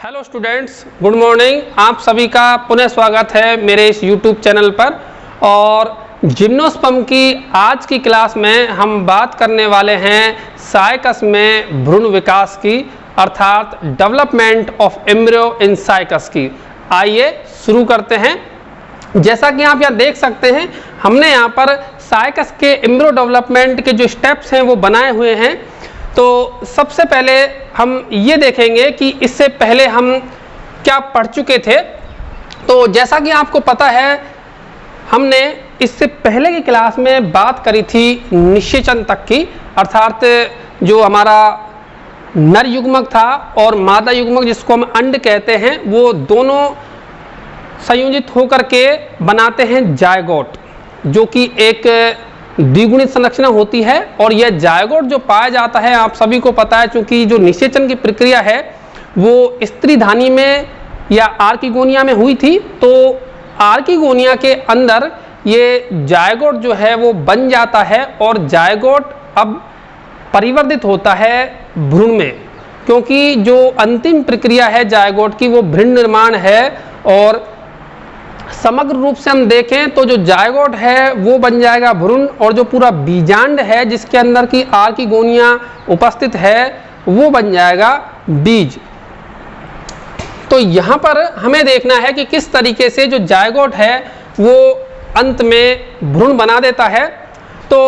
Hello students, good morning. आप सभी का पुनः स्वागत है मेरे इस यूट्यूब चैनल पर। और जिम्नोस्पर्म की आज की क्लास में हम बात करने वाले हैं साइकस में भ्रूण विकास की, अर्थात development of embryo in cycas की। आइए शुरू करते हैं। जैसा कि आप यहाँ देख सकते हैं, हमने यहाँ पर साइकस के एम्ब्रियो डेवलपमेंट के जो स्टेप्स हैं वो बनाए हुए हैं। तो सबसे पहले हम ये देखेंगे कि इससे पहले हम क्या पढ़ चुके थे। तो जैसा कि आपको पता है, हमने इससे पहले की क्लास में बात करी थी निषेचन तक की, अर्थात जो हमारा नर युग्मक था और मादा युग्मक जिसको हम अंड कहते हैं, वो दोनों संयोजित होकर के बनाते हैं जायगोट, जो कि एक द्विगुणित संरचना होती है। और यह जायगोट जो पाया जाता है, आप सभी को पता है, क्योंकि जो निषेचन की प्रक्रिया है वो स्त्रीधानी में या आर्किगोनिया में हुई थी। तो आर्किगोनिया के अंदर ये जायगोट जो है वो बन जाता है और जायगोट अब परिवर्तित होता है भ्रूण में, क्योंकि जो अंतिम प्रक्रिया है जायगोट की वो भ्रूण निर्माण है। और समग्र रूप से हम देखें तो जो जायगोट है वो बन जाएगा भ्रूण, और जो पूरा बीजांड है जिसके अंदर की आर्किगोनिया उपस्थित है वो बन जाएगा बीज। तो यहाँ पर हमें देखना है कि किस तरीके से जो जायगोट है वो अंत में भ्रूण बना देता है। तो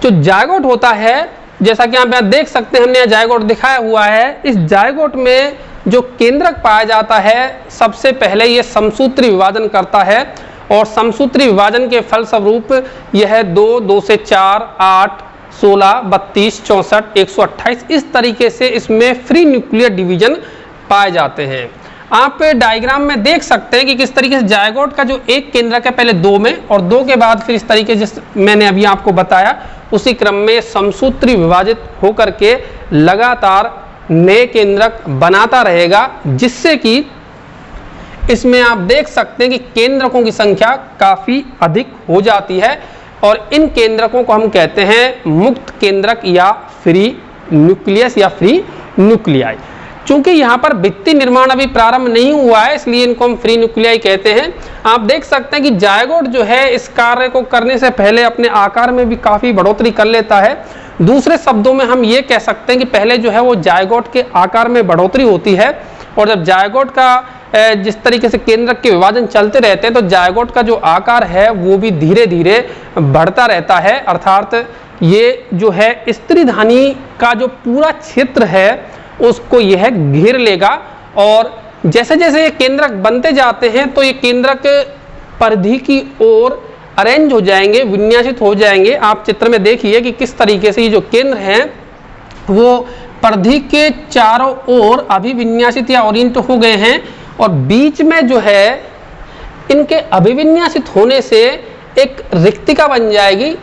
जो जायगोट होता है, जैसा कि आप यहाँ देख सकते हैं, हमने यहाँ जायगोट दिखाया हुआ है। इस जायगोट में जो केंद्रक पाया जाता है, सबसे पहले ये समसूत्री विभाजन करता है, और समसूत्री विभाजन के फलस्वरूप यह 2 से 4, 8, 16, 32, 64, 128 इस तरीके से इसमें फ्री न्यूक्लियर डिवीजन पाए जाते हैं। आप डायग्राम में देख सकते हैं कि किस तरीके से जायगोट का जो एक केंद्रक है पहले 2 में, और 2 के बाद फिर इस तरीके से मैंने अभी आपको बताया उसी क्रम में समसूत्री विभाजित होकर के लगातार नए केंद्रक बनाता रहेगा, जिससे कि इसमें आप देख सकते हैं कि केंद्रकों की संख्या काफी अधिक हो जाती है। और इन केंद्रकों को हम कहते हैं मुक्त केंद्रक या फ्री न्यूक्लियस या फ्री न्यूक्लियाई। चूंकि यहाँ पर भित्ति निर्माण अभी प्रारंभ नहीं हुआ है, इसलिए इनको हम फ्री न्यूक्लियाई कहते हैं। आप देख सकते हैं कि जायगोट जो है इस कार्य को करने से पहले अपने आकार में भी काफी बढ़ोतरी कर लेता है। दूसरे शब्दों में हम ये कह सकते हैं कि पहले जो है वो जायगोट के आकार में बढ़ोतरी होती है, और जब जायगोट का जिस तरीके से केंद्रक के विभाजन चलते रहते हैं तो जायगोट का जो आकार है वो भी धीरे धीरे बढ़ता रहता है। अर्थात ये जो है स्त्रीधानी का जो पूरा क्षेत्र है उसको यह घेर लेगा, और जैसे जैसे ये केंद्रक बनते जाते हैं तो ये केंद्रक परिधि की ओर अरेंज हो जाएंगे, विन्यासित हो जाएंगे। आप चित्र में देखिए कि किस तरीके से ये जो केंद्र हैं वो परिधि के चारों ओर अभिविन्यासित या ओरिएंट हो गए हैं, और बीच में जो है इनके अभिविन्यासित होने से एक रिक्तिका बन जाएगी,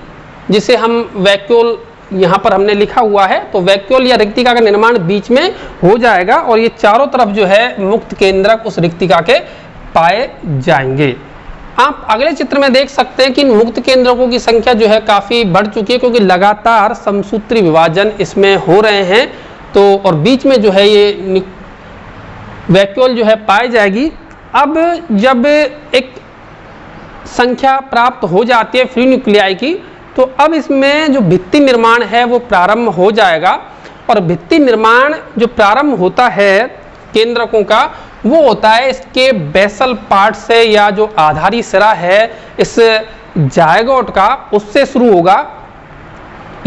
जिसे हम वैक्यूल यहाँ पर हमने लिखा हुआ है। तो वैक्यूल या रिक्तिका का निर्माण बीच में हो जाएगा, और ये चारों तरफ जो है मुक्त केंद्रक उस रिक्तिका के पाए जाएंगे। आप अगले चित्र में देख सकते हैं कि इन मुक्त केंद्रकों की संख्या जो है काफी बढ़ चुकी है, क्योंकि लगातार समसूत्री विभाजन इसमें हो रहे हैं। तो और बीच में जो है ये वैक्यूल जो है पाई जाएगी। अब जब एक संख्या प्राप्त हो जाती है फ्री न्यूक्लियाई की, तो अब इसमें जो भित्ति निर्माण है वो प्रारंभ हो जाएगा। और भित्ति निर्माण जो प्रारंभ होता है केंद्रकों का, वो होता है इसके बेसल पार्ट से, या जो आधारी सिरा है इस जायगोट का, उससे शुरू होगा।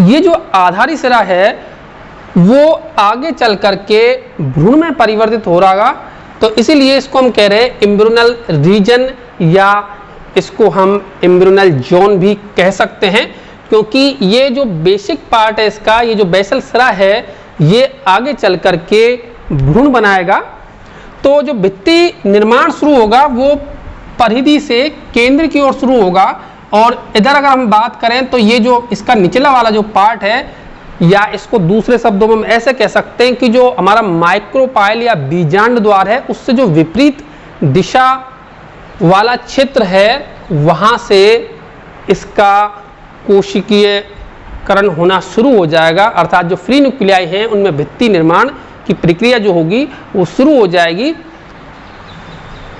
ये जो आधारी सिरा है वो आगे चल करके भ्रूण में परिवर्तित हो रहा, तो इसीलिए इसको हम कह रहे हैं एम्ब्रियोनल रीजन, या इसको हम एम्ब्रियोनल जोन भी कह सकते हैं, क्योंकि ये जो बेसिक पार्ट है इसका, ये जो बेसल सिरा है, ये आगे चल करके भ्रूण बनाएगा। तो जो भित्ति निर्माण शुरू होगा वो परिधि से केंद्र की ओर शुरू होगा। और इधर अगर हम बात करें तो ये जो इसका निचला वाला जो पार्ट है, या इसको दूसरे शब्दों में हम ऐसे कह सकते हैं कि जो हमारा माइक्रोपाइल या बीजांड द्वार है, उससे जो विपरीत दिशा वाला क्षेत्र है वहां से इसका कोशिकीयकरण होना शुरू हो जाएगा। अर्थात जो फ्री न्यूक्लियाई हैं उनमें भित्ति निर्माण की प्रक्रिया जो होगी वो शुरू हो जाएगी।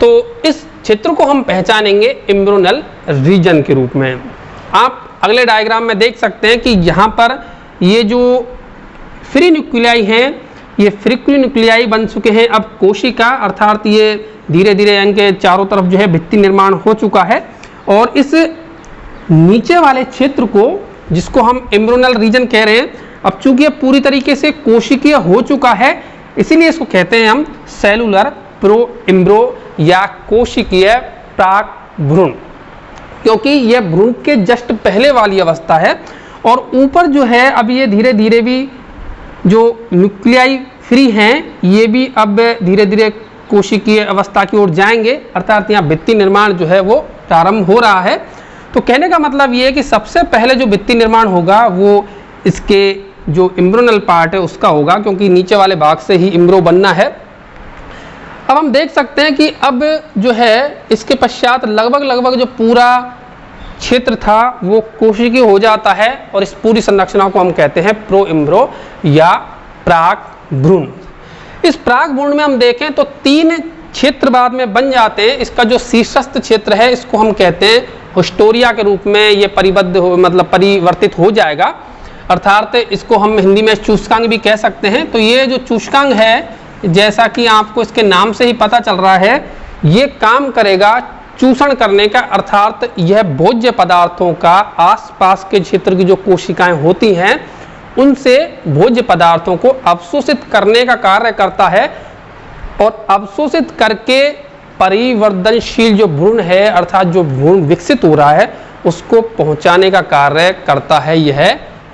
तो इस क्षेत्र को हम पहचानेंगे एम्ब्रियोनल रीजन के रूप में। आप अगले डायग्राम में देख सकते हैं कि यहाँ पर ये जो फ्री न्यूक्लियाई हैं, ये फ्री न्यूक्लियाई बन चुके हैं अब कोशिका, अर्थात ये धीरे धीरे इनके चारों तरफ जो है भित्ति निर्माण हो चुका है। और इस नीचे वाले क्षेत्र को, जिसको हम एम्ब्रियोनल रीजन कह रहे हैं, अब चूंकि ये पूरी तरीके से कोशिकीय हो चुका है, इसीलिए इसको कहते हैं हम सेलुलर प्रो एम्ब्रो या कोशिकीय प्राक भ्रूण, क्योंकि यह भ्रूण के जस्ट पहले वाली अवस्था है। और ऊपर जो है अब ये धीरे धीरे भी जो न्यूक्लियाई फ्री हैं, ये भी अब धीरे धीरे कोशिकीय अवस्था की ओर जाएंगे, अर्थात यहाँ भित्ति निर्माण जो है वो प्रारंभ हो रहा है। तो कहने का मतलब ये है कि सबसे पहले जो भित्ति निर्माण होगा वो इसके जो एम्ब्रियोनल पार्ट है उसका होगा, क्योंकि नीचे वाले भाग से ही एम्ब्रियो बनना है। अब हम देख सकते हैं कि अब जो है इसके पश्चात लगभग जो पूरा क्षेत्र था वो कोशिकीय हो जाता है, और इस पूरी संरचना को हम कहते हैं प्रो एम्ब्रियो या प्राक भ्रूण। इस प्राक भ्रूण में हम देखें तो 3 क्षेत्र बाद में बन जाते हैं। इसका जो शीर्षस्थ क्षेत्र है इसको हम कहते हैं हिस्टोरिया के रूप में ये परिबद्ध हो, मतलब परिवर्तित हो जाएगा, अर्थात इसको हम हिंदी में चूसकांग भी कह सकते हैं। तो ये जो चूसकांग है, जैसा कि आपको इसके नाम से ही पता चल रहा है, ये काम करेगा चूषण करने का, अर्थात यह भोज्य पदार्थों का आसपास के क्षेत्र की जो कोशिकाएं होती हैं उनसे भोज्य पदार्थों को अवशोषित करने का कार्य करता है, और अवशोषित करके परिवर्तनशील जो भ्रूण है, अर्थात जो भ्रूण विकसित हो रहा है, उसको पहुंचाने का कार्य करता है यह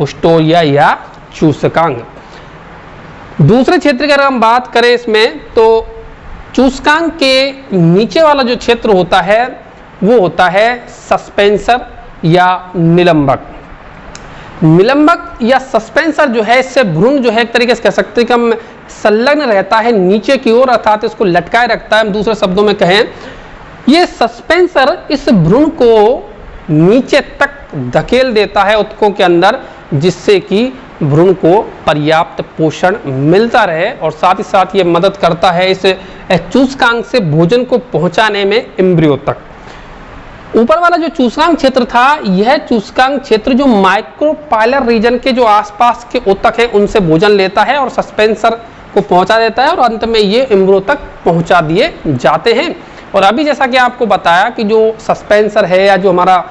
हिस्टोरिया या चूसकांग। दूसरे क्षेत्र की अगर हम बात करें इसमें, तो चूसकांग के नीचे वाला जो क्षेत्र होता है वो होता है सस्पेंसर या निलंबक। निलंबक या सस्पेंसर जो है, इससे भ्रूण जो है एक तरीके से कह सकते हैं कि हम संलग्न रहता है नीचे की ओर, अर्थात इसको लटकाए रखता है। हम दूसरे शब्दों में कहें, ये सस्पेंसर इस भ्रूण को नीचे तक धकेल देता है ऊतकों के अंदर, जिससे कि भ्रूण को पर्याप्त पोषण मिलता रहे, और साथ ही साथ ये मदद करता है इस चूसकांग से भोजन को पहुंचाने में एम्ब्रियो तक। ऊपर वाला जो चूसकांग क्षेत्र था, यह चूसकांग क्षेत्र जो माइक्रोपाइलर रीजन के जो आसपास के ऊतक हैं उनसे भोजन लेता है और सस्पेंसर को पहुंचा देता है, और अंत में ये एम्ब्रियो तक पहुंचा दिए जाते हैं। और अभी जैसा कि आपको बताया कि जो सस्पेंसर है या जो हमारा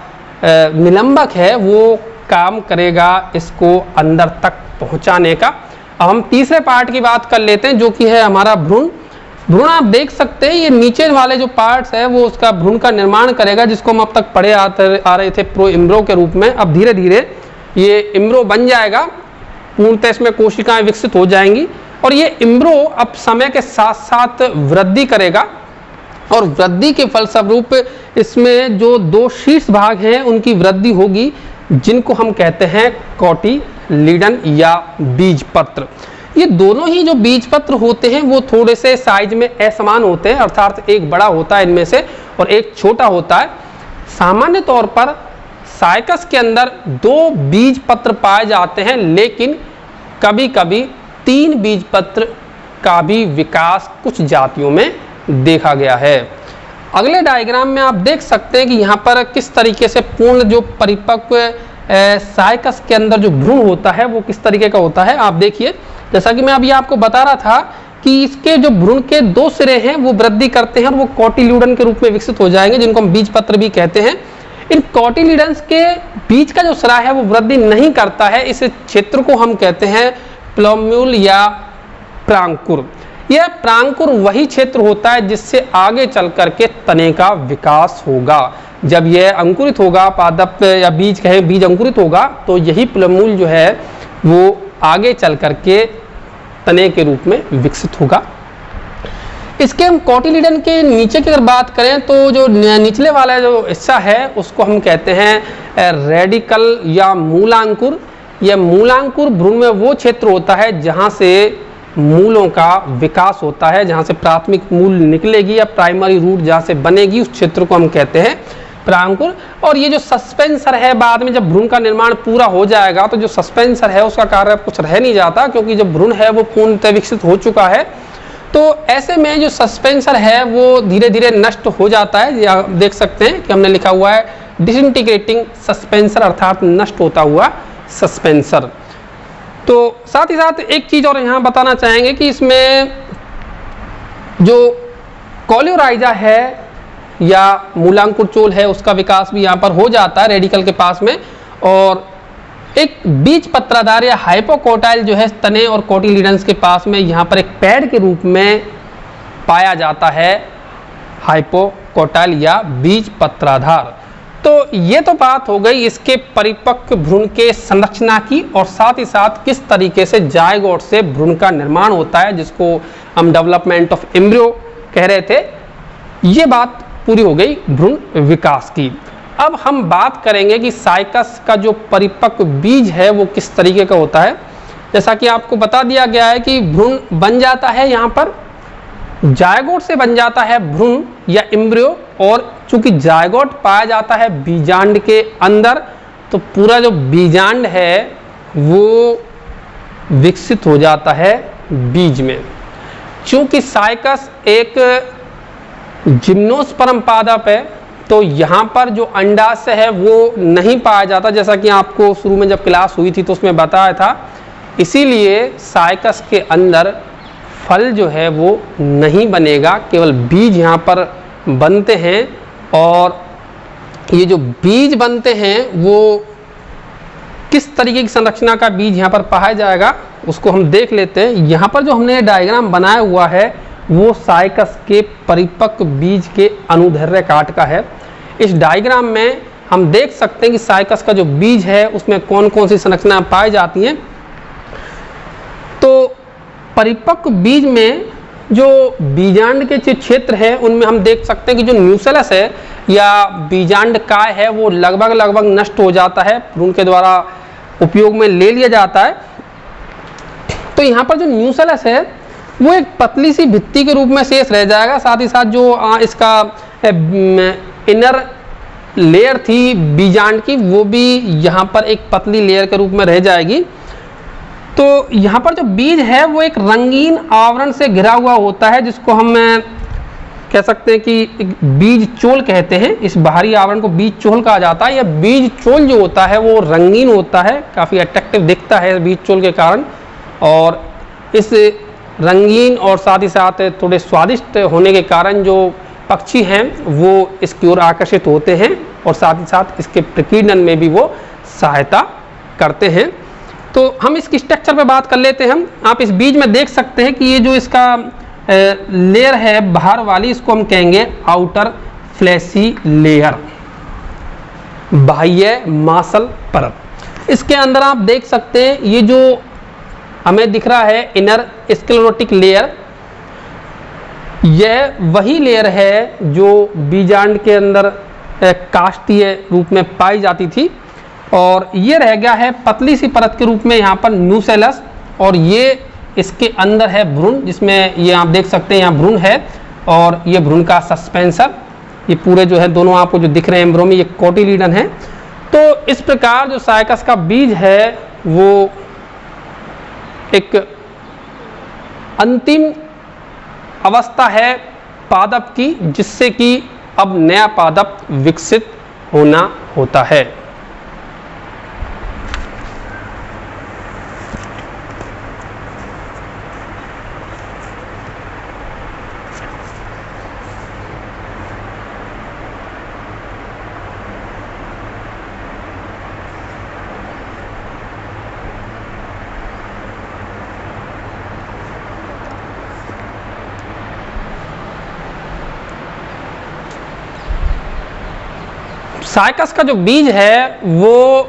निलंबक है वो काम करेगा इसको अंदर तक पहुंचाने का। अब हम तीसरे पार्ट की बात कर लेते हैं, जो कि है हमारा भ्रूण। भ्रूण आप देख सकते हैं, ये नीचे वाले जो पार्ट्स है वो उसका भ्रूण का निर्माण करेगा, जिसको हम अब तक पढ़े आ रहे थे प्रो एम्ब्रियो के रूप में। अब धीरे धीरे ये एम्ब्रियो बन जाएगा, पूर्णतः इसमें कोशिकाएं विकसित हो जाएंगी, और ये एम्ब्रियो अब समय के साथ साथ वृद्धि करेगा, और वृद्धि के फलस्वरूप इसमें जो 2 शीर्ष भाग हैं उनकी वृद्धि होगी, जिनको हम कहते हैं कोटिलीडन या बीजपत्र। ये दोनों ही जो बीजपत्र होते हैं वो थोड़े से साइज में असमान होते हैं, अर्थात एक बड़ा होता है इनमें से और एक छोटा होता है। सामान्य तौर पर साइकस के अंदर 2 बीजपत्र पाए जाते हैं, लेकिन कभी कभी 3 बीजपत्र का भी विकास कुछ जातियों में देखा गया है। अगले डायग्राम में आप देख सकते हैं कि यहाँ पर किस तरीके से पूर्ण जो परिपक्व साइकस के अंदर जो भ्रूण होता है वो किस तरीके का होता है। आप देखिए, जैसा कि मैं अभी आपको बता रहा था कि इसके जो भ्रूण के 2 सिरे हैं वो वृद्धि करते हैं और वो कोटिल्यूडन के रूप में विकसित हो जाएंगे, जिनको हम बीजपत्र भी कहते हैं। इन कोटिल्यूडन्स के बीच का जो सिरा है वो वृद्धि नहीं करता है। इस क्षेत्र को हम कहते हैं प्लूम्यूल या प्रांकुर। यह प्रांकुर वही क्षेत्र होता है जिससे आगे चल करके तने का विकास होगा। जब यह अंकुरित होगा, पादप या बीज कहें, बीज अंकुरित होगा, तो यही प्लूम्यूल जो है वो आगे चल करके तने के रूप में विकसित होगा। इसके हम कोटिलीडन के नीचे की अगर बात करें तो जो निचले वाला जो हिस्सा है उसको हम कहते हैं रेडिकल या मूलांकुर। यह मूलांकुर भ्रूण में वो क्षेत्र होता है जहाँ से मूलों का विकास होता है, जहाँ से प्राथमिक मूल निकलेगी या प्राइमरी रूट जहाँ से बनेगी, उस क्षेत्र को हम कहते हैं परांकुर। और ये जो सस्पेंसर है, बाद में जब भ्रूण का निर्माण पूरा हो जाएगा तो जो सस्पेंसर है उसका कार्य कुछ रह नहीं जाता, क्योंकि जब भ्रूण है वो पूर्णतः विकसित हो चुका है। तो ऐसे में जो सस्पेंसर है वो धीरे धीरे नष्ट हो जाता है। या देख सकते हैं कि हमने लिखा हुआ है डिसइंटीग्रेटिंग सस्पेंसर, अर्थात नष्ट होता हुआ सस्पेंसर। तो साथ ही साथ एक चीज और यहाँ बताना चाहेंगे कि इसमें जो कोलियोराइजा है या मूलांकुर चोल है उसका विकास भी यहाँ पर हो जाता है रेडिकल के पास में। और एक बीज पत्राधार या हाइपोकोटाइल जो है तने और कोटिलीडन्स के पास में यहाँ पर एक पैड के रूप में पाया जाता है, हाइपोकोटाइल या बीज पत्राधार। तो ये तो बात हो गई इसके परिपक्व भ्रूण के संरचना की, और साथ ही साथ किस तरीके से जायगोट से भ्रूण का निर्माण होता है, जिसको हम डेवलपमेंट ऑफ एम्ब्रियो कह रहे थे। ये बात पूरी हो गई भ्रूण विकास की। अब हम बात करेंगे कि साइकस का जो परिपक्व बीज है वो किस तरीके का होता है। जैसा कि आपको बता दिया गया है कि भ्रूण बन जाता है, यहाँ पर जायगोट से बन जाता है भ्रूण या एम्ब्रियो, और चूंकि जायगोट पाया जाता है बीजांड के अंदर, तो पूरा जो बीजांड है वो विकसित हो जाता है बीज में। चूंकि साइकस एक जिम्नोस्पर्म पादप है, तो यहाँ पर जो अंडाशय है वो नहीं पाया जाता, जैसा कि आपको शुरू में जब क्लास हुई थी तो उसमें बताया था। इसीलिए साइकस के अंदर फल जो है वो नहीं बनेगा, केवल बीज यहाँ पर बनते हैं। और ये जो बीज बनते हैं वो किस तरीके की संरचना का बीज यहाँ पर पाया जाएगा उसको हम देख लेते हैं। यहाँ पर जो हमने डायग्राम बनाया हुआ है वो साइकस के परिपक्व बीज के अनुदैर्ध्य काट का है। इस डायग्राम में हम देख सकते हैं कि साइकस का जो बीज है उसमें कौन कौन सी संरचना पाई जाती हैं। तो परिपक्व बीज में जो बीजांड के जो क्षेत्र है उनमें हम देख सकते हैं कि जो न्यूसेलस है या बीजांड काय है वो लगभग नष्ट हो जाता है, भ्रूण के द्वारा उपयोग में ले लिया जाता है। तो यहाँ पर जो न्यूसेलस है वो एक पतली सी भित्ति के रूप में शेष रह जाएगा। साथ ही साथ जो इसका इनर लेयर थी बीजांड की वो भी यहाँ पर एक पतली लेयर के रूप में रह जाएगी। तो यहाँ पर जो बीज है वो एक रंगीन आवरण से घिरा हुआ होता है, जिसको हम कह सकते हैं कि बीज चोल कहते हैं। इस बाहरी आवरण को बीज चोल कहा जाता है। यह बीज चोल जो होता है वो रंगीन होता है, काफ़ी अट्रैक्टिव दिखता है बीज चोल के कारण। और इस रंगीन और साथ ही साथ थोड़े स्वादिष्ट होने के कारण जो पक्षी हैं वो इसकी ओर आकर्षित होते हैं, और साथ ही साथ इसके प्रकीर्णन में भी वो सहायता करते हैं। तो हम इसकी स्ट्रक्चर पे बात कर लेते हैं। आप इस बीज में देख सकते हैं कि ये जो इसका लेयर है बाहर वाली, इसको हम कहेंगे आउटर फ्लैशी लेयर, बाह्य मांसल परत। इसके अंदर आप देख सकते हैं ये जो हमें दिख रहा है इनर स्क्लेरोटिक लेयर, यह वही लेयर है जो बीजांड के अंदर काष्ठीय रूप में पाई जाती थी। और ये रह गया है पतली सी परत के रूप में यहाँ पर न्यूसेलस, और ये इसके अंदर है भ्रूण, जिसमें ये आप देख सकते हैं यहाँ भ्रूण है, और ये भ्रूण का सस्पेंसर, ये पूरे जो है दोनों आपको जो दिख रहे हैं एम्ब्रियो में ये कोटिलीडन है। तो इस प्रकार जो साइकस का बीज है वो एक अंतिम अवस्था है पादप की, जिससे कि अब नया पादप विकसित होना होता है। साइकस का जो बीज है वो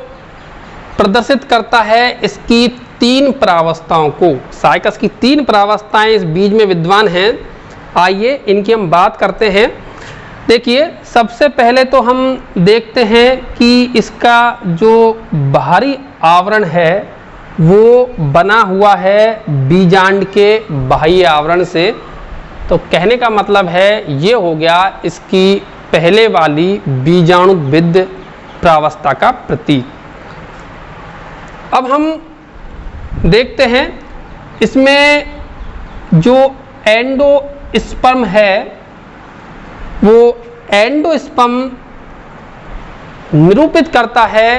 प्रदर्शित करता है इसकी 3 प्रावस्थाओं को। साइकस की 3 प्रावस्थाएं इस बीज में विद्यमान हैं। आइए इनकी हम बात करते हैं। देखिए, सबसे पहले तो हम देखते हैं कि इसका जो बाहरी आवरण है वो बना हुआ है बीजांड के बाह्य आवरण से। तो कहने का मतलब है ये हो गया इसकी पहले वाली बीजाणुविद प्रावस्था का प्रतीक। अब हम देखते हैं इसमें जो एंडोस्पर्म है वो एंडोस्पर्म निरूपित करता है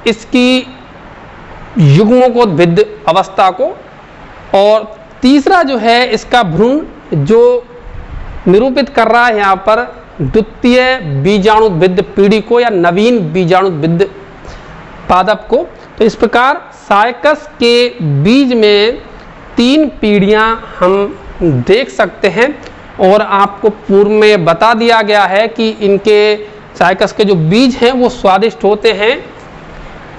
इसकी युग्मकोद्भिद अवस्था को, और तीसरा जो है इसका भ्रूण जो निरूपित कर रहा है यहाँ पर द्वितीय बीजाणुविद पीढ़ी को या नवीन बीजाणुविद पादप को। तो इस प्रकार साइकस के बीज में 3 पीढ़ियाँ हम देख सकते हैं, और आपको पूर्व में बता दिया गया है कि इनके साइकस के जो बीज हैं वो स्वादिष्ट होते हैं,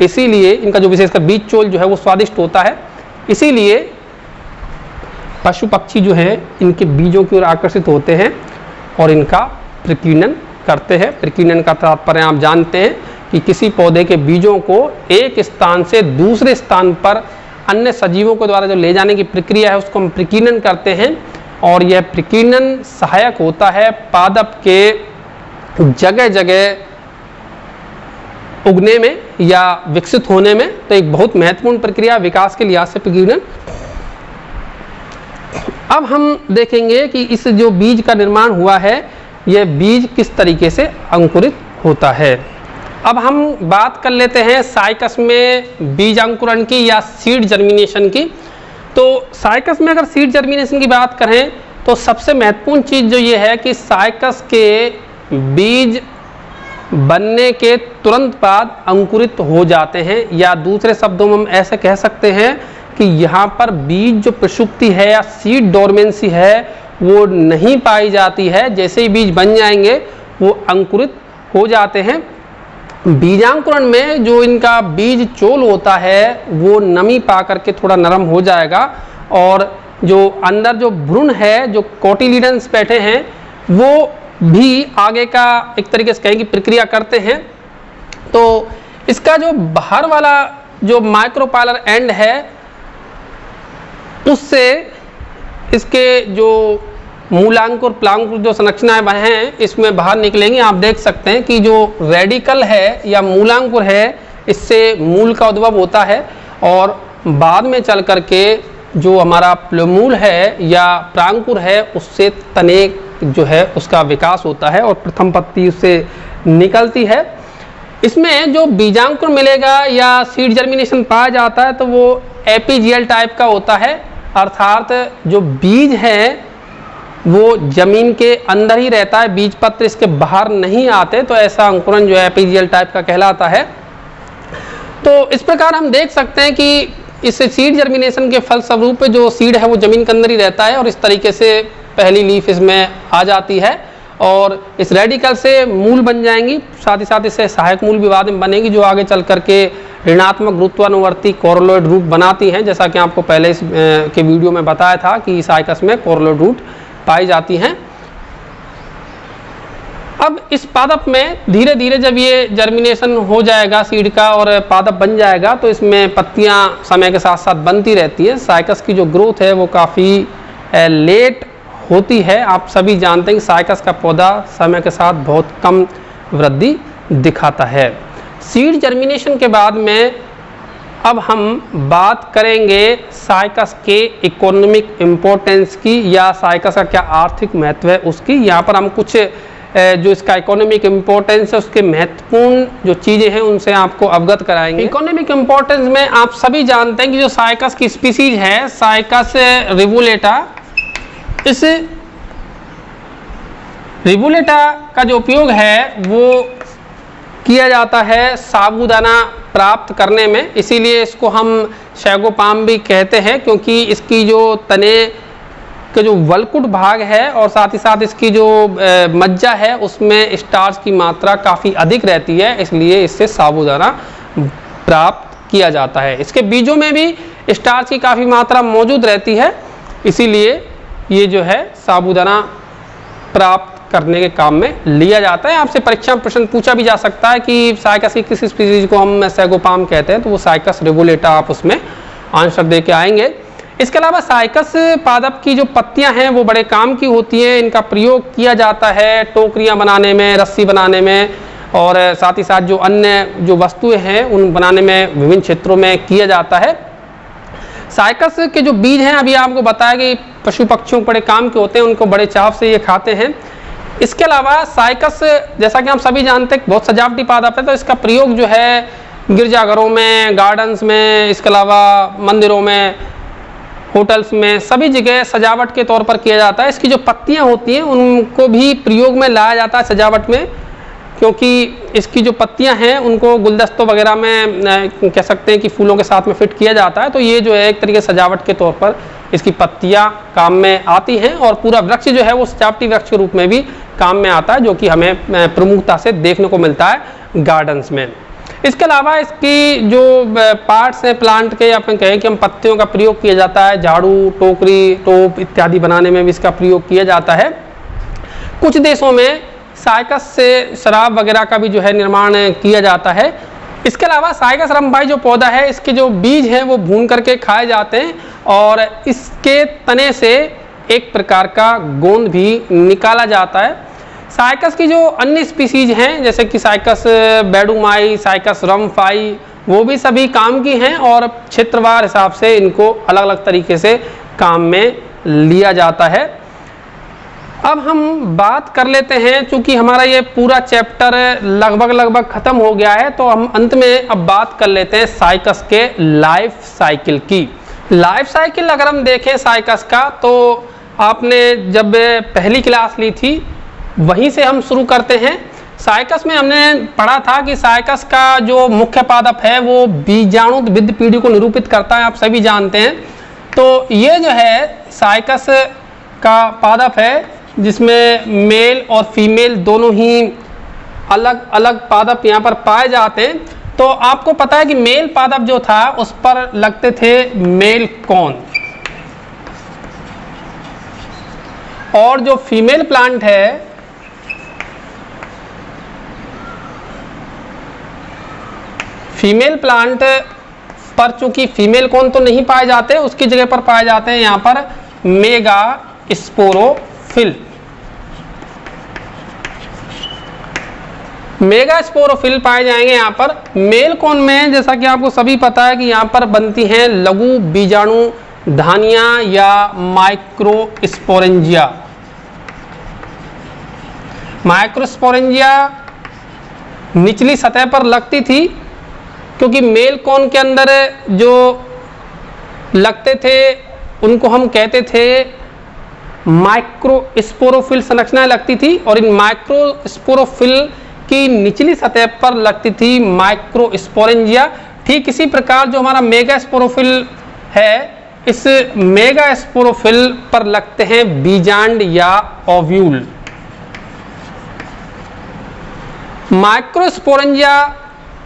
इसीलिए इनका जो विशेषकर बीज चोल जो है वो स्वादिष्ट होता है, इसीलिए पशु पक्षी जो है इनके बीजों की ओर आकर्षित होते हैं और इनका प्रकीर्णन करते हैं। प्रकीर्णन का तात्पर्य आप जानते हैं कि किसी पौधे के बीजों को एक स्थान से दूसरे स्थान पर अन्य सजीवों के द्वारा जो ले जाने की प्रक्रिया है उसको हम प्रकीर्णन करते हैं, और यह प्रकीर्णन सहायक होता है पादप के जगह जगह उगने में या विकसित होने में। तो एक बहुत महत्वपूर्ण प्रक्रिया विकास के लिहाज से प्रकीर्णन। अब हम देखेंगे कि इस जो बीज का निर्माण हुआ है यह बीज किस तरीके से अंकुरित होता है। अब हम बात कर लेते हैं साइकस में बीज अंकुरण की या सीड जर्मिनेशन की। तो साइकस में अगर सीड जर्मिनेशन की बात करें तो सबसे महत्वपूर्ण चीज़ जो ये है कि साइकस के बीज बनने के तुरंत बाद अंकुरित हो जाते हैं, या दूसरे शब्दों में हम ऐसे कह सकते हैं कि यहाँ पर बीज जो प्रसुप्ति है या सीड डोरमेंसी है वो नहीं पाई जाती है। जैसे ही बीज बन जाएंगे वो अंकुरित हो जाते हैं। बीजांकुरण में जो इनका बीज चोल होता है वो नमी पा करके थोड़ा नरम हो जाएगा, और जो अंदर जो भ्रूण है जो कोटिलीडन्स बैठे हैं वो भी आगे का एक तरीके से कहें कि प्रक्रिया करते हैं। तो इसका जो बाहर वाला जो माइक्रोपाइलर एंड है उससे इसके जो मूलांकुर प्लांकुर जो संरचनाएं हैं इसमें बाहर निकलेंगी। आप देख सकते हैं कि जो रेडिकल है या मूलांकुर है इससे मूल का उद्भव होता है, और बाद में चल करके जो हमारा प्लूमूल है या प्रांकुर है उससे तने जो है उसका विकास होता है और प्रथम पत्ती उससे निकलती है। इसमें जो बीजांकुर मिलेगा या सीड जर्मिनेशन पाया जाता है तो वो एपीजियल टाइप का होता है, अर्थात जो बीज है वो जमीन के अंदर ही रहता है, बीज पत्र इसके बाहर नहीं आते, तो ऐसा अंकुरन जो है एपीजियल टाइप का कहलाता है। तो इस प्रकार हम देख सकते हैं कि इस सीड जर्मिनेशन के फलस्वरूप जो सीड है वो जमीन के अंदर ही रहता है और इस तरीके से पहली लीफ इसमें आ जाती है और इस रेडिकल से मूल बन जाएंगी, साथ ही साथ इससे सहायक मूल भी बाद में बनेगी जो आगे चल करके ऋणात्मक गुरुत्वानुवर्ती कोरोलोइड रूट बनाती हैं, जैसा कि आपको पहले इस के वीडियो में बताया था कि साइकस में कोरोलोइड रूट पाई जाती हैं। अब इस पादप में धीरे धीरे जब ये जर्मिनेशन हो जाएगा सीड का और पादप बन जाएगा तो इसमें पत्तियां समय के साथ साथ बनती रहती है। साइकस की जो ग्रोथ है वो काफ़ी लेट होती है। आप सभी जानते हैं कि साइकस का पौधा समय के साथ बहुत कम वृद्धि दिखाता है। सीड जर्मिनेशन के बाद में अब हम बात करेंगे साइकस के इकोनॉमिक इम्पोर्टेंस की या साइकस का क्या आर्थिक महत्व है उसकी। यहाँ पर हम कुछ जो इसका इकोनॉमिक इम्पोर्टेंस है उसके महत्वपूर्ण जो चीज़ें हैं उनसे आपको अवगत कराएंगे। इकोनॉमिक इम्पोर्टेंस में आप सभी जानते हैं कि जो साइकस की स्पीसीज है साइकस रिवुलेटा, इस रिवुलेटा का जो उपयोग है वो किया जाता है साबूदाना प्राप्त करने में, इसीलिए इसको हम शैगोपाम भी कहते हैं क्योंकि इसकी जो तने का जो वलकुट भाग है और साथ ही साथ इसकी जो मज्जा है उसमें स्टार्च की मात्रा काफ़ी अधिक रहती है, इसलिए इससे साबूदाना प्राप्त किया जाता है। इसके बीजों में भी स्टार्च की काफ़ी मात्रा मौजूद रहती है, इसीलिए ये जो है साबूदाना प्राप्त करने के काम में लिया जाता है। आपसे परीक्षा में प्रश्न पूछा भी जा सकता है कि साइकस की किस स्पीसीज को हम सैगोपाम कहते हैं, तो वो साइकस रिवुलेटा आप उसमें आंसर दे के आएंगे। इसके अलावा साइकस पादप की जो पत्तियां हैं वो बड़े काम की होती हैं। इनका प्रयोग किया जाता है टोकरियां बनाने में, रस्सी बनाने में, और साथ ही साथ जो अन्य जो वस्तुएं हैं उन बनाने में विभिन्न क्षेत्रों में किया जाता है। साइकस के जो बीज हैं अभी आपको बताया कि पशु पक्षियों को बड़े काम के होते हैं, उनको बड़े चाव से ये खाते हैं। इसके अलावा साइकस जैसा कि हम सभी जानते हैं बहुत सजावटी पादप है, तो इसका प्रयोग जो है गिरजाघरों में, गार्डन्स में, इसके अलावा मंदिरों में, होटल्स में, सभी जगह सजावट के तौर पर किया जाता है। इसकी जो पत्तियां होती हैं उनको भी प्रयोग में लाया जाता है सजावट में, क्योंकि इसकी जो पत्तियां हैं उनको गुलदस्तों वगैरह में कह सकते हैं कि फूलों के साथ में फिट किया जाता है। तो ये जो है एक तरीके से सजावट के तौर पर इसकी पत्तियां काम में आती हैं, और पूरा वृक्ष जो है वो सजावटी वृक्ष के रूप में भी काम में आता है, जो कि हमें प्रमुखता से देखने को मिलता है गार्डन्स में। इसके अलावा इसकी जो पार्ट्स हैं प्लांट के, या फिर कहें कि हम पत्तियों का प्रयोग किया जाता है, झाड़ू, टोकरी, टोप इत्यादि बनाने में भी इसका प्रयोग किया जाता है। कुछ देशों में साइकस से शराब वगैरह का भी जो है निर्माण किया जाता है। इसके अलावा साइकस रंभाई जो पौधा है, इसके जो बीज हैं वो भून करके खाए जाते हैं, और इसके तने से एक प्रकार का गोंद भी निकाला जाता है। साइकस की जो अन्य स्पीसीज हैं जैसे कि साइकस बैडुमाई, साइकस रम्फाई, वो भी सभी काम की हैं, और क्षेत्रवार हिसाब से इनको अलग अलग तरीके से काम में लिया जाता है। अब हम बात कर लेते हैं, चूंकि हमारा ये पूरा चैप्टर लगभग खत्म हो गया है, तो हम अंत में अब बात कर लेते हैं साइकस के लाइफ साइकिल की। लाइफ साइकिल अगर हम देखें साइकस का, तो आपने जब पहली क्लास ली थी वहीं से हम शुरू करते हैं। साइकस में हमने पढ़ा था कि साइकस का जो मुख्य पादप है वो बीजाणुद्भिद पीढ़ी को निरूपित करता है, आप सभी जानते हैं। तो ये जो है साइकस का पादप है जिसमें मेल और फीमेल दोनों ही अलग अलग पादप यहाँ पर पाए जाते हैं। तो आपको पता है कि मेल पादप जो था उस पर लगते थे मेल कॉन, और जो फीमेल प्लांट है फीमेल प्लांट पर चूंकि फीमेल कॉन तो नहीं पाए जाते, उसकी जगह पर पाए जाते हैं यहाँ पर मेगा स्पोरोफिल। मेगा स्पोरोफिल पाए जाएंगे यहाँ पर। मेल कॉन में जैसा कि आपको सभी पता है कि यहाँ पर बनती हैं लघु बीजाणु धानियां या माइक्रोस्पोरेंजिया। माइक्रोस्पोरेंजिया निचली सतह पर लगती थी, क्योंकि मेल कॉन के अंदर जो लगते थे उनको हम कहते थे माइक्रोस्पोरोफिल संरचनाएं लगती थी, और इन माइक्रोस्पोरोफिल की निचली सतह पर लगती थी माइक्रोस्पोरेंजिया। ठीक इसी प्रकार जो हमारा मेगा स्पोरोफिल है, इस मेगा स्पोरोफिल पर लगते हैं बीजांड या ओव्यूल। माइक्रोस्पोरेंजिया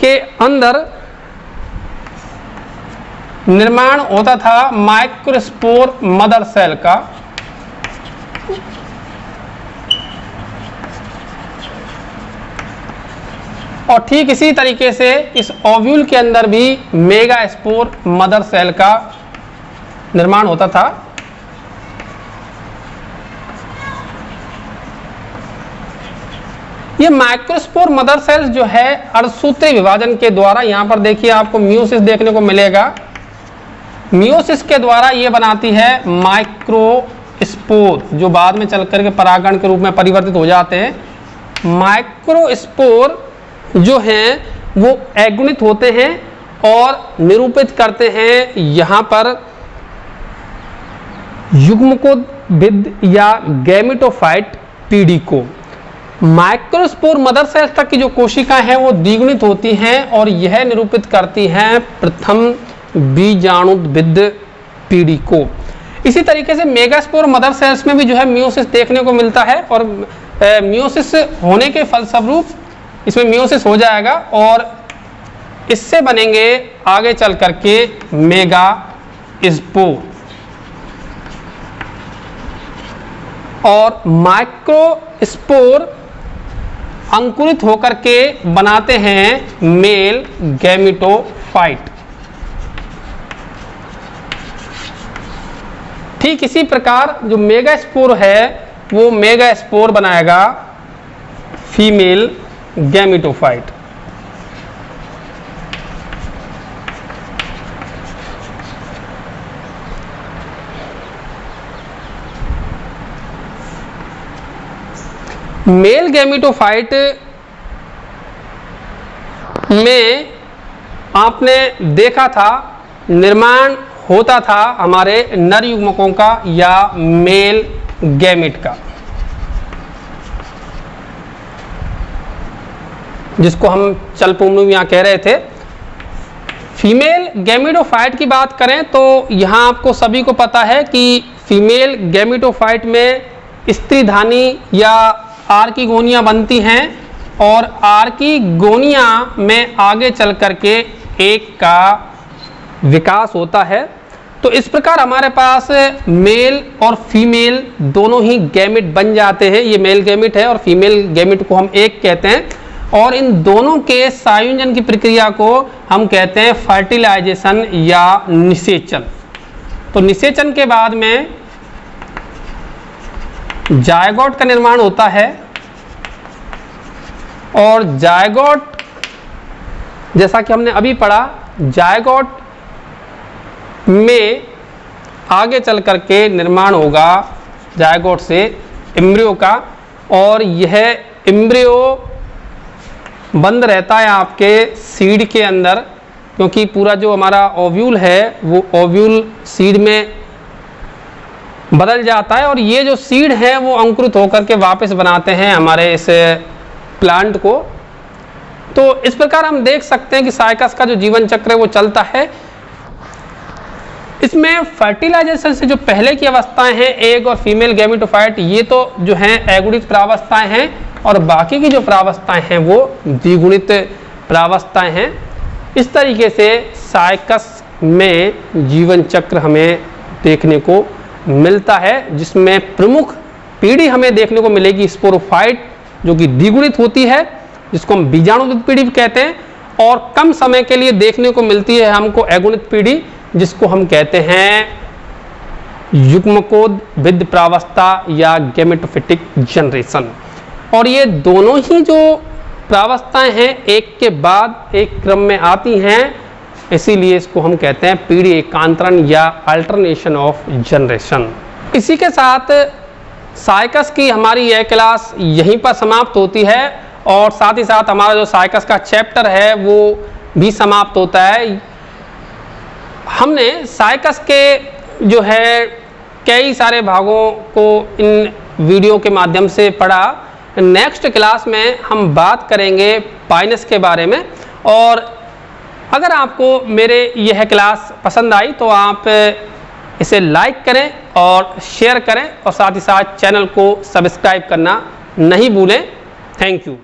के अंदर निर्माण होता था माइक्रोस्पोर मदर सेल का, और ठीक इसी तरीके से इस ओव्यूल के अंदर भी मेगा स्पोर मदर सेल का निर्माण होता था। ये माइक्रोस्पोर मदर सेल्स जो है अर्धसूत्री विभाजन के द्वारा, यहाँ पर देखिए आपको मियोसिस देखने को मिलेगा, मियोसिस के द्वारा ये बनाती है माइक्रोस्पोर, जो बाद में चलकर के परागण के रूप में परिवर्तित हो जाते हैं। माइक्रोस्पोर जो हैं वो एगुणित होते हैं और निरूपित करते हैं यहाँ पर युग्मकोद्भिद या गैमेटोफाइट पीढ़ी को। माइक्रोस्पोर मदर सेल्स तक की जो कोशिकाएं हैं वो द्विगुणित होती हैं, और यह निरूपित करती हैं प्रथम बीजाणुद्भिद पीढ़ी को। इसी तरीके से मेगास्पोर मदर सेल्स में भी जो है मियोसिस देखने को मिलता है, और मियोसिस होने के फलस्वरूप इसमें मियोसिस हो जाएगा, और इससे बनेंगे आगे चल करके मेगा स्पोर। और माइक्रोस्पोर अंकुरित होकर के बनाते हैं मेल गैमेटोफाइट। ठीक इसी प्रकार जो मेगास्पोर है वो मेगास्पोर बनाएगा फीमेल गैमेटोफाइट। मेल गैमेटोफाइट में आपने देखा था निर्माण होता था हमारे नर युग्मकों का या मेल गैमेट का, जिसको हम चलपूमणु यहाँ कह रहे थे। फीमेल गैमेटोफाइट की बात करें तो यहाँ आपको सभी को पता है कि फीमेल गैमेटोफाइट में स्त्रीधानी या आर की गोनियां बनती हैं और आर की गोनियां में आगे चल करके एक का विकास होता है। तो इस प्रकार हमारे पास मेल और फीमेल दोनों ही गैमेट बन जाते हैं। ये मेल गैमेट है और फीमेल गैमेट को हम एक कहते हैं और इन दोनों के संयोजन की प्रक्रिया को हम कहते हैं फर्टिलाइजेशन या निषेचन। तो निषेचन के बाद में जायगोट का निर्माण होता है और जायगोट जैसा कि हमने अभी पढ़ा, जायगोट में आगे चल करके निर्माण होगा जायगोट से एम्ब्रियो का और यह एम्ब्रियो बंद रहता है आपके सीड के अंदर, क्योंकि पूरा जो हमारा ओव्यूल है वो ओव्यूल सीड में बदल जाता है और ये जो सीड है वो अंकुरित होकर के वापस बनाते हैं हमारे इस प्लांट को। तो इस प्रकार हम देख सकते हैं कि साइकस का जो जीवन चक्र है वो चलता है। इसमें फर्टिलाइजेशन से जो पहले की अवस्थाएं हैं एग और फीमेल गैमेटोफाइट, ये तो जो हैं अगुणित प्रावस्थाएं हैं और बाकी की जो प्रावस्थाएं हैं वो द्विगुणित प्रावस्थाएं हैं। इस तरीके से साइकस में जीवन चक्र हमें देखने को मिलता है, जिसमें प्रमुख पीढ़ी हमें देखने को मिलेगी स्पोरोफाइट जो कि द्विगुणित होती है, जिसको हम बीजाणुविद पीढ़ी कहते हैं, और कम समय के लिए देखने को मिलती है हमको अगुणित पीढ़ी, जिसको हम कहते हैं युग्मकोद्भिद प्रावस्था या गैमेटोफिटिक जनरेशन। और ये दोनों ही जो प्रावस्थाएं हैं एक के बाद एक क्रम में आती हैं, इसीलिए इसको हम कहते हैं पीढ़ी एकांतरण या अल्टरनेशन ऑफ जनरेशन। इसी के साथ साइकस की हमारी यह क्लास यहीं पर समाप्त होती है और साथ ही साथ हमारा जो साइकस का चैप्टर है वो भी समाप्त होता है। हमने साइकस के जो है कई सारे भागों को इन वीडियो के माध्यम से पढ़ा। नेक्स्ट क्लास में हम बात करेंगे पाइनस के बारे में, और अगर आपको मेरे यह क्लास पसंद आई तो आप इसे लाइक करें और शेयर करें और साथ ही साथ चैनल को सब्सक्राइब करना नहीं भूलें। Thank you.